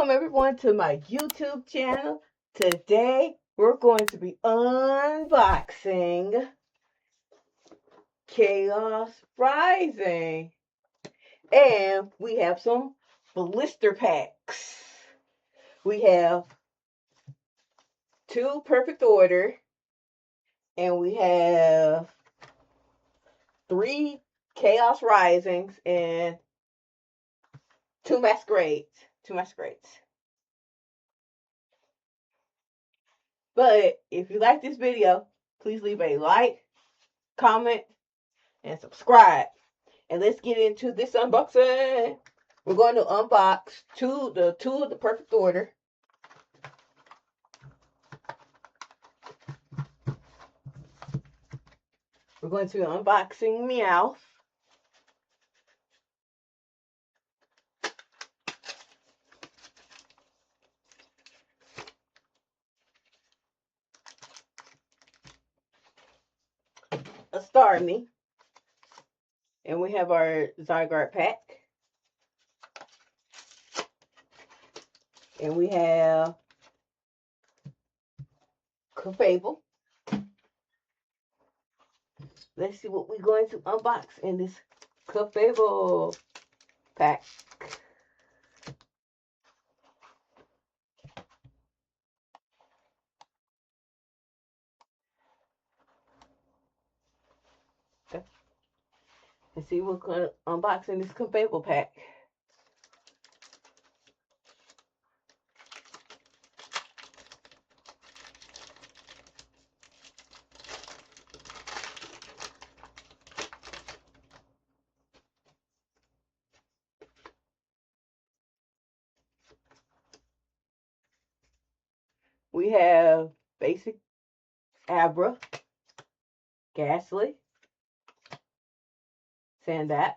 Welcome everyone to my YouTube channel. Today we're going to be unboxing Chaos Rising. And we have some blister packs. We have 2 Perfect Order. And we have 3 Chaos Risings and 2 Masquerades. 2 Masquerades. But if you like this video, please leave a like, comment, and subscribe. And let's get into this unboxing. We're going to unbox two of the Perfect Order. We're going to be unboxing Meowth. A Starmie. And we have our Zygarde pack. And we have Clefable. Let's see what we're going to unbox in this Clefable pack. Okay. Let's see what's going to unbox in this Clefable pack. We have basic Abra, Ghastly, Sandap,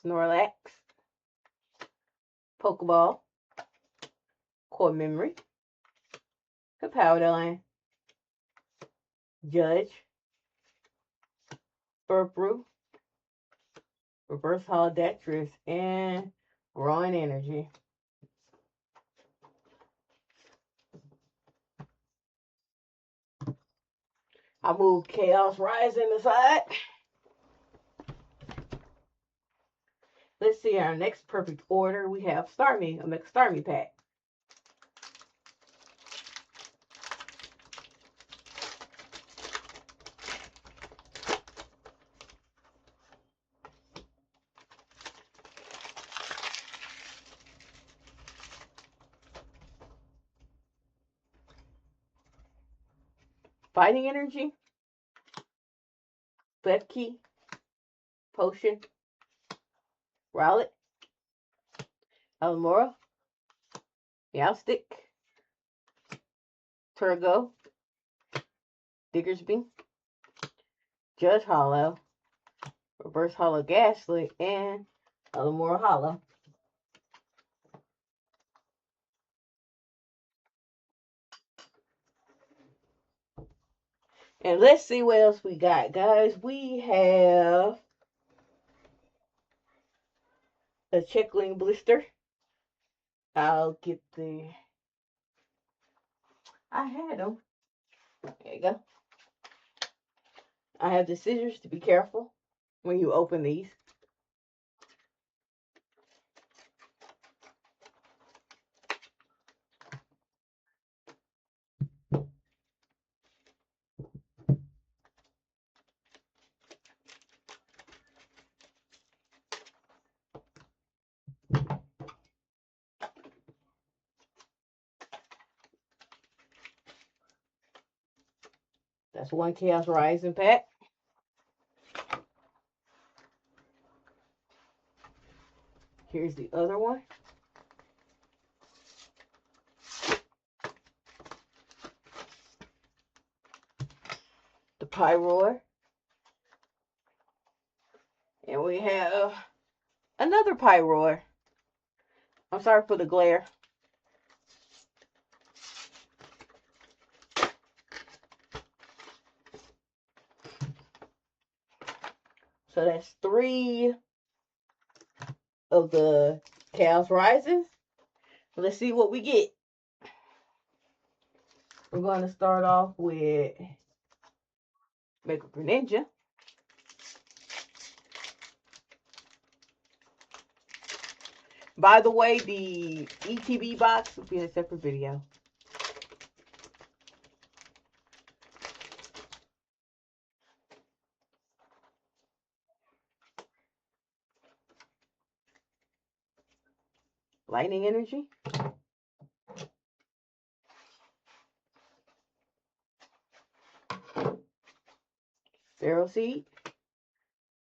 Snorlax, Pokeball, Core Memory, Powderline, Judge, Burpru, Reverse Holodetris, and Growing Energy. I'll move Chaos Rising aside. Let's see our next Perfect Order. We have Starmie, a mixed Starmie pack. Fighting Energy, Klefki, Potion, Rowlet, Almora, Meowstic, Turgo, Diggersby, Judge Hollow, Reverse Holo Ghastly, and Almora Hollow. And let's see what else we got, guys. We have a Checkling blister. I'll get the... I had them. There you go. I have the scissors to be careful when you open these. That's one Chaos Rising pack. Here's the other one. The Pyroar. And we have another Pyroar. I'm sorry for the glare. So that's 3 of the Chaos Rises. Let's see what we get. We're going to start off with Mega Greninja. By the way, the ETB box will be in a separate video. Lightning Energy. Feral Seed.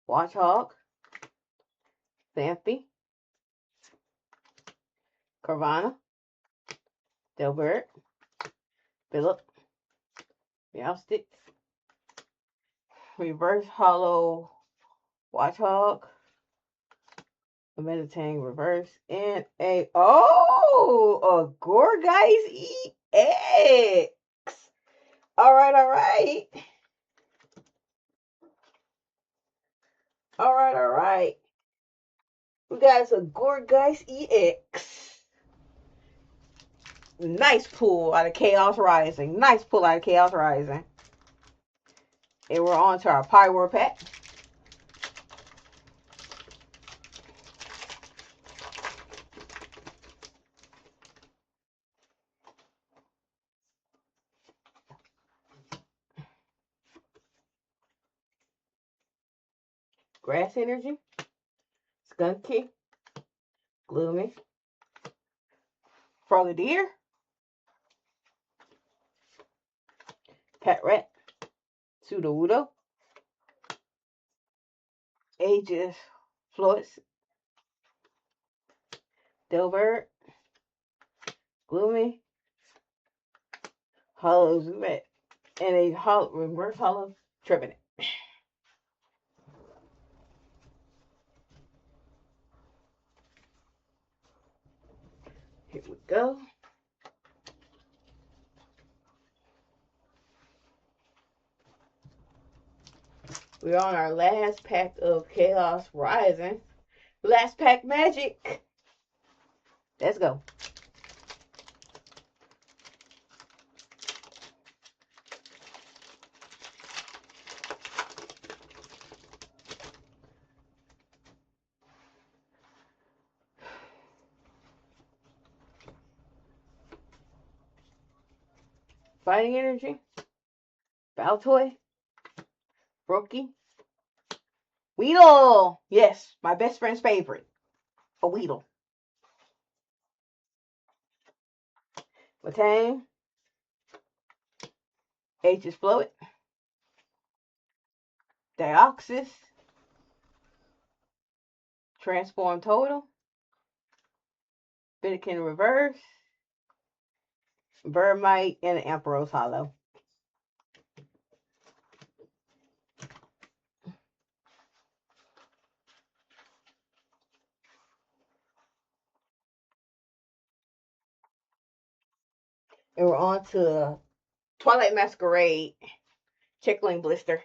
Watchhog. Thampy. Carvana. Delbert. Phillip. Meowstic. Reverse Hollow Watchhog. A Meditang Reverse. And a Gourgeist EX. Alright. Alright. We got a Gourgeist EX. Nice pull out of Chaos Rising. And we're on to our Power Pack. Grass Energy. Skunky. Gloomy. Frogadier. Pet Rat. Sudowoodo. Aegis Floyd. Delbert. Gloomy. Hollow Zubat. And a reverse hollow Trevenant. Here we go. We're on our last pack of Chaos Rising. Last pack magic. Let's go. Fighting Energy. Baltoy. Brookie. Weedle! Yes, my best friend's favorite. A Weedle. Matang. Aegis Floyd. Deoxys. Transform Total. Biddikin Reverse. Vermite and an Emperor's Hollow. And we're on to Twilight Masquerade Checkling Blister.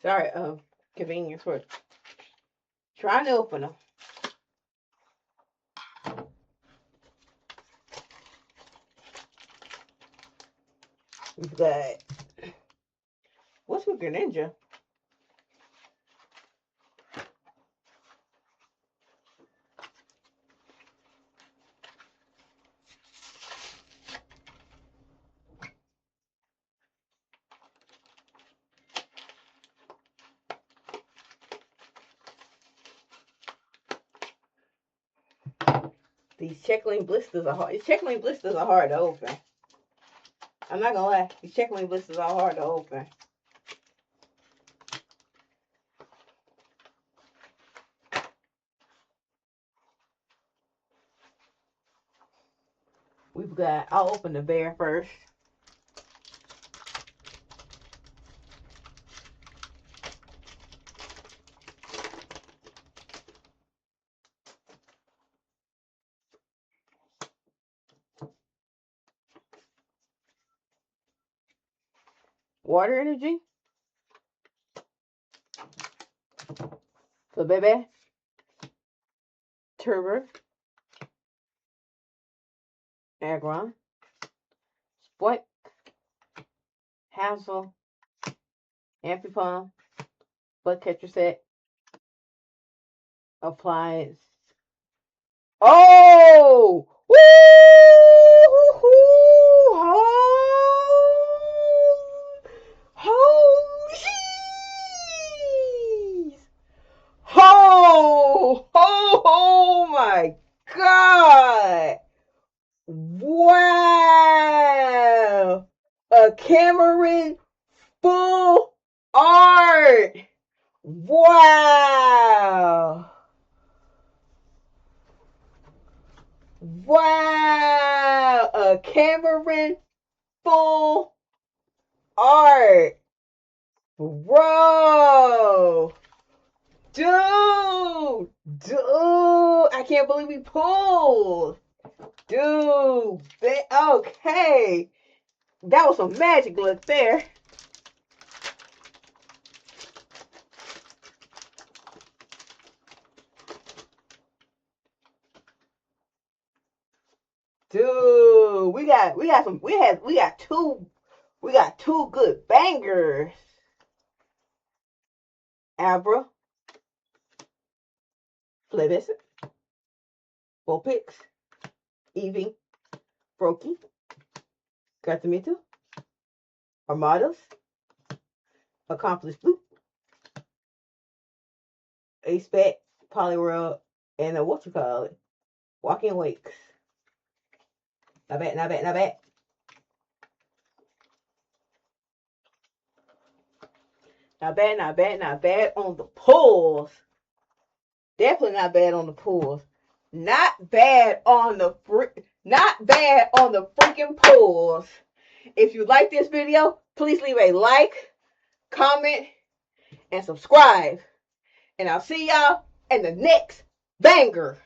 Sorry, convenience for trying to open them. We've got, what's with Greninja? These Checkling blisters are hard. These Checkling blisters are hard to open. I'm not gonna lie. These Checkling blisters are hard to open. We've got, I'll open the bear first. Water energy. So baby. Turbo. Aggron. Spoik. Hassel. Ampipom. Butt catcher set. Appliance. Oh! Woo! Oh my God! Wow! A Cameron full art! Wow! Wow! A Cameron full art! Bro! Dude! I can't believe we pulled! Dude! Okay! That was some magic look there. Dude, we got two good bangers. Abra, Flebis, Vulpix, Eevee, Brokey, Gatomito, Armados, Accomplished Blue, Ace Bet, Poliwhirl, and what you call it? Walking Wakes. Not bad, not bad, not bad. Not bad, not bad, not bad on the pulls. Definitely not bad on the pulls. Not bad on the freaking pulls. If you like this video, please leave a like, comment, and subscribe. And I'll see y'all in the next banger.